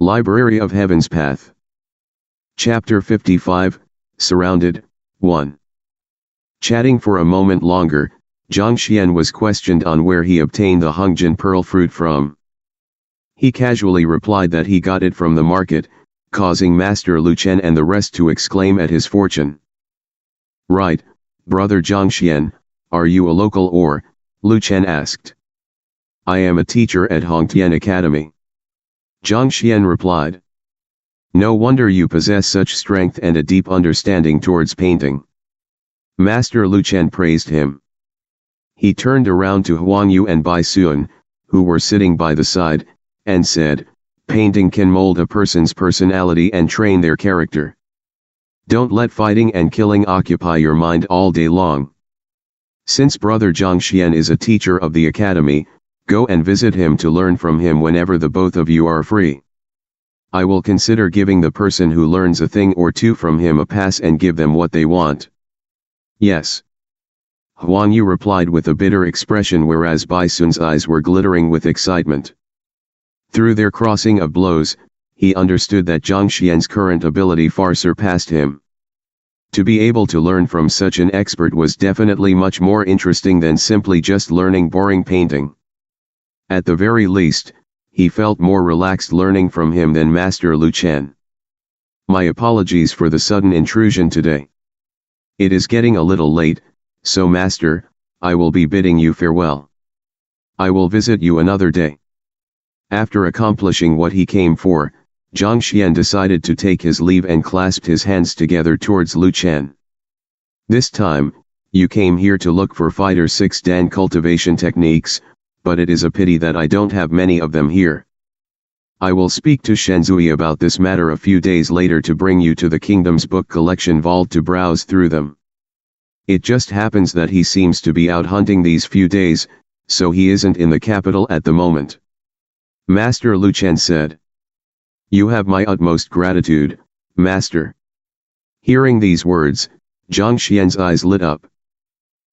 Library of Heaven's Path. Chapter 55, Surrounded, 1. Chatting for a moment longer, Zhang Xuan was questioned on where he obtained the Hongjin pearl fruit from. He casually replied that he got it from the market, causing Master Lu Chen and the rest to exclaim at his fortune. "Right, brother Zhang Xuan, are you a local or?" Lu Chen asked. "I am a teacher at Hongtian Academy." Zhang Xuan replied. "No wonder you possess such strength and a deep understanding towards painting." Master Lu Chen praised him. He turned around to Huang Yu and Bai Suan, who were sitting by the side, and said, "Painting can mold a person's personality and train their character. Don't let fighting and killing occupy your mind all day long. Since brother Zhang Xuan is a teacher of the academy, go and visit him to learn from him whenever the both of you are free. I will consider giving the person who learns a thing or two from him a pass and give them what they want." "Yes." Huang Yu replied with a bitter expression, whereas Bai Sun's eyes were glittering with excitement. Through their crossing of blows, he understood that Zhang Xuan's current ability far surpassed him. To be able to learn from such an expert was definitely much more interesting than simply just learning boring painting. At the very least, he felt more relaxed learning from him than Master Lu Chen. "My apologies for the sudden intrusion today. It is getting a little late, so Master, I will be bidding you farewell. I will visit you another day." After accomplishing what he came for, Zhang Xuan decided to take his leave and clasped his hands together towards Lu Chen. "This time, you came here to look for Fighter 6 Dan cultivation techniques, but it is a pity that I don't have many of them here. I will speak to Shenzui about this matter a few days later to bring you to the kingdom's book collection vault to browse through them. It just happens that he seems to be out hunting these few days, so he isn't in the capital at the moment." Master Lu Chen said. "You have my utmost gratitude, Master." Hearing these words, Zhang Xuan's eyes lit up.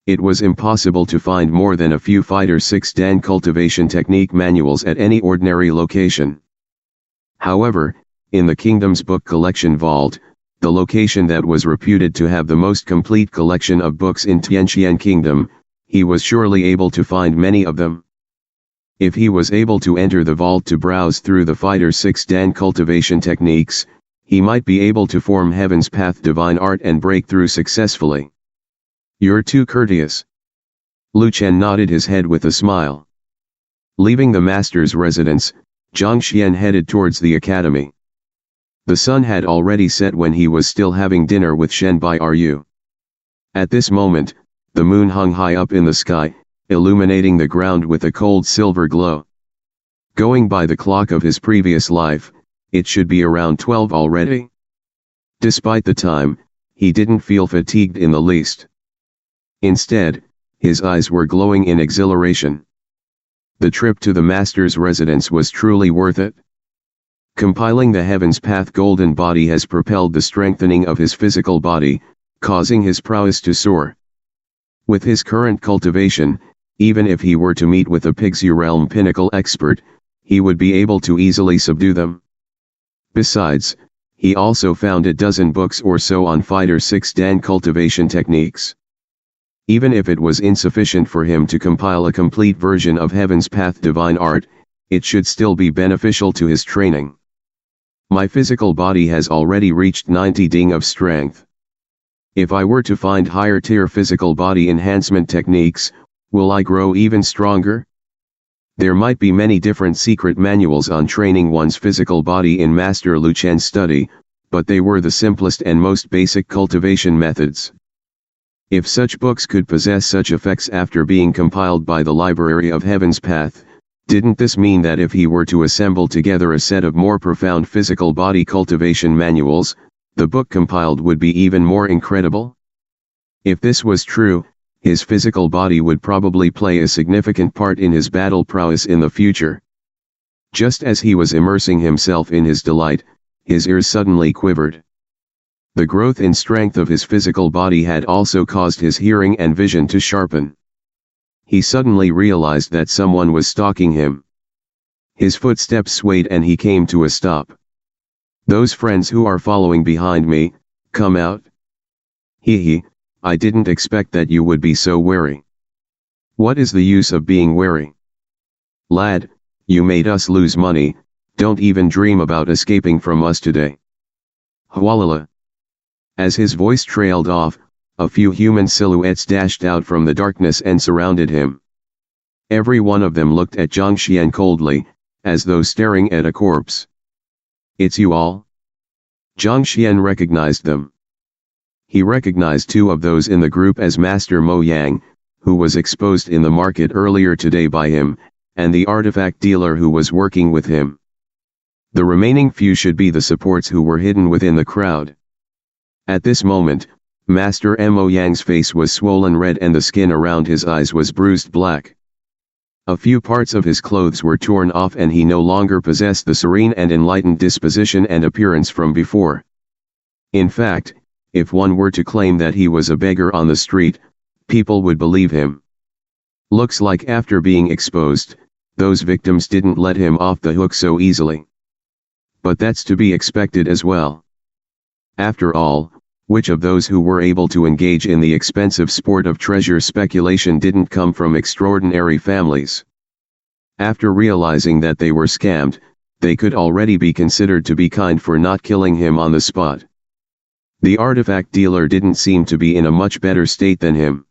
It was impossible to find more than a few Fighter 6 Dan cultivation technique manuals at any ordinary location. However, in the kingdom's book collection vault, the location that was reputed to have the most complete collection of books in Tianqian Kingdom, he was surely able to find many of them. If he was able to enter the vault to browse through the Fighter 6 Dan cultivation techniques, he might be able to form Heaven's Path divine art and break through successfully. "You're too courteous." Lu Chen nodded his head with a smile. Leaving the master's residence, Zhang Xuan headed towards the academy. The sun had already set when he was still having dinner with Shen Bai Ru. At this moment, the moon hung high up in the sky, illuminating the ground with a cold silver glow. Going by the clock of his previous life, it should be around 12 already. Despite the time, he didn't feel fatigued in the least. Instead, his eyes were glowing in exhilaration. The trip to the master's residence was truly worth it. Compiling the Heaven's Path golden body has propelled the strengthening of his physical body, causing his prowess to soar. With his current cultivation, even if he were to meet with a Pixie Realm pinnacle expert, he would be able to easily subdue them. Besides, he also found a dozen books or so on Fighter 6 Dan cultivation techniques. Even if it was insufficient for him to compile a complete version of Heaven's Path divine art, it should still be beneficial to his training. "My physical body has already reached 90 ding of strength. If I were to find higher tier physical body enhancement techniques, will I grow even stronger?" There might be many different secret manuals on training one's physical body in Master Lu Chen's study, but they were the simplest and most basic cultivation methods. If such books could possess such effects after being compiled by the Library of Heaven's Path, didn't this mean that if he were to assemble together a set of more profound physical body cultivation manuals, the book compiled would be even more incredible? If this was true, his physical body would probably play a significant part in his battle prowess in the future. Just as he was immersing himself in his delight, his ears suddenly quivered. The growth in strength of his physical body had also caused his hearing and vision to sharpen. He suddenly realized that someone was stalking him. His footsteps swayed and he came to a stop. Those friends who are following behind me, come out. Hee, I didn't expect that you would be so wary. What is the use of being wary? Lad, you made us lose money, don't even dream about escaping from us today. Hualala. As his voice trailed off, a few human silhouettes dashed out from the darkness and surrounded him. Every one of them looked at Zhang Xuan coldly, as though staring at a corpse. It's you all? Zhang Xuan recognized them. He recognized two of those in the group as Master Mo Yang, who was exposed in the market earlier today by him, and the artifact dealer who was working with him. The remaining few should be the supports who were hidden within the crowd. At this moment, Master Mo Yang's face was swollen red and the skin around his eyes was bruised black. A few parts of his clothes were torn off and he no longer possessed the serene and enlightened disposition and appearance from before. In fact, if one were to claim that he was a beggar on the street, people would believe him. Looks like after being exposed, those victims didn't let him off the hook so easily. But that's to be expected as well. After all, which of those who were able to engage in the expensive sport of treasure speculation didn't come from extraordinary families? After realizing that they were scammed, they could already be considered to be kind for not killing him on the spot. The artifact dealer didn't seem to be in a much better state than him.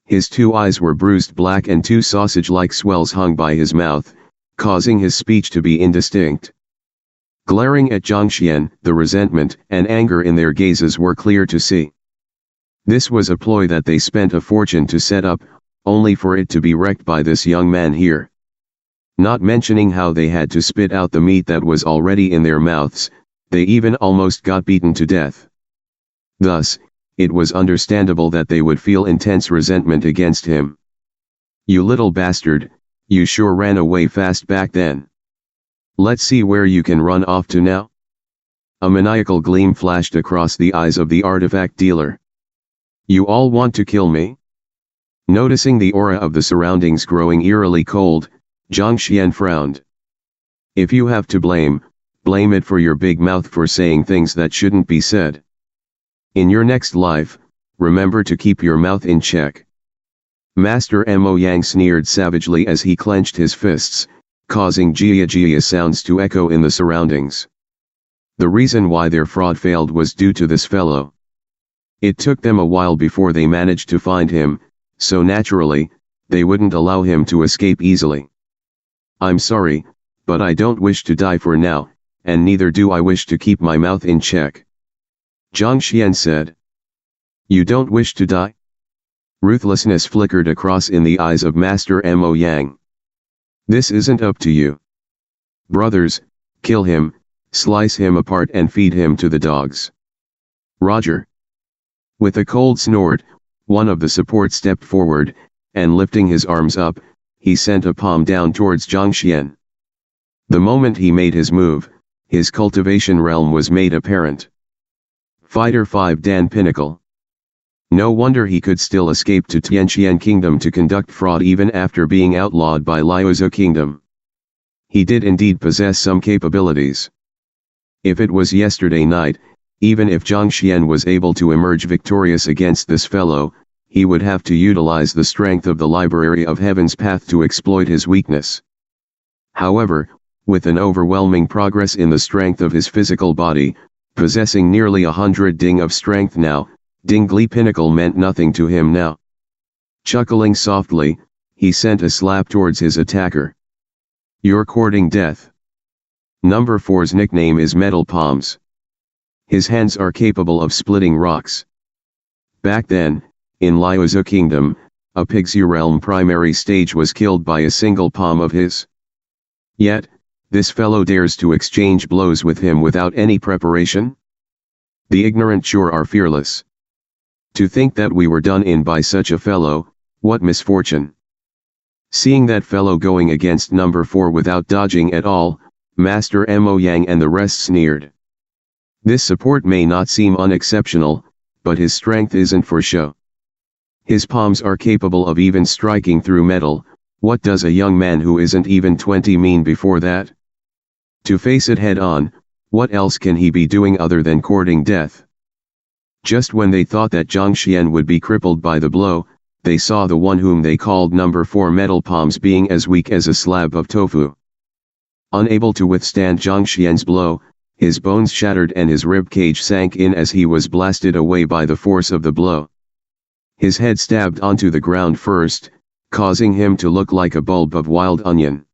His two eyes were bruised black and two sausage-like swells hung by his mouth, causing his speech to be indistinct. Glaring at Zhang Xuan, the resentment and anger in their gazes were clear to see. This was a ploy that they spent a fortune to set up, only for it to be wrecked by this young man here. Not mentioning how they had to spit out the meat that was already in their mouths, they even almost got beaten to death. Thus, it was understandable that they would feel intense resentment against him. You little bastard, you sure ran away fast back then. Let's see where you can run off to now. A maniacal gleam flashed across the eyes of the artifact dealer. You all want to kill me? Noticing the aura of the surroundings growing eerily cold, Zhang Xuan frowned. If you have to blame it for your big mouth for saying things that shouldn't be said. In your next life, remember to keep your mouth in check. Master Mo Yang sneered savagely as he clenched his fists, causing jia sounds to echo in the surroundings. The reason why their fraud failed was due to this fellow. It took them a while before they managed to find him, so naturally, they wouldn't allow him to escape easily. I'm sorry, but I don't wish to die for now, and neither do I wish to keep my mouth in check. Zhang Xuan said. You don't wish to die? Ruthlessness flickered across in the eyes of Master Mo Yang. This isn't up to you. Brothers, kill him, slice him apart and feed him to the dogs. Roger. With a cold snort, one of the supports stepped forward, and lifting his arms up, he sent a palm down towards Zhang Xuan. The moment he made his move, his cultivation realm was made apparent. Fighter 5 Dan Pinnacle. No wonder he could still escape to Tianqian Kingdom to conduct fraud even after being outlawed by Liuzhou Kingdom. He did indeed possess some capabilities. If it was yesterday night, even if Zhang Xuan was able to emerge victorious against this fellow, he would have to utilize the strength of the Library of Heaven's path to exploit his weakness. However, with an overwhelming progress in the strength of his physical body, possessing nearly 100 ding of strength now, Dingli Pinnacle meant nothing to him now. Chuckling softly, he sent a slap towards his attacker. You're courting death. Number 4's nickname is Metal Palms. His hands are capable of splitting rocks. Back then, in Liuzhou Kingdom, a Pixie Realm primary stage was killed by a single palm of his. Yet, this fellow dares to exchange blows with him without any preparation? The ignorant sure are fearless. To think that we were done in by such a fellow, what misfortune. Seeing that fellow going against number 4 without dodging at all, Master Mo Yang and the rest sneered. This support may not seem unexceptional, but his strength isn't for show. His palms are capable of even striking through metal. What does a young man who isn't even 20 mean before that? To face it head on, What else can he be doing other than courting death? Just when they thought that Zhang Xuan would be crippled by the blow, they saw the one whom they called number 4 metal palms being as weak as a slab of tofu. Unable to withstand Zhang Xuan's blow, his bones shattered and his rib cage sank in as he was blasted away by the force of the blow. His head stabbed onto the ground first, causing him to look like a bulb of wild onion.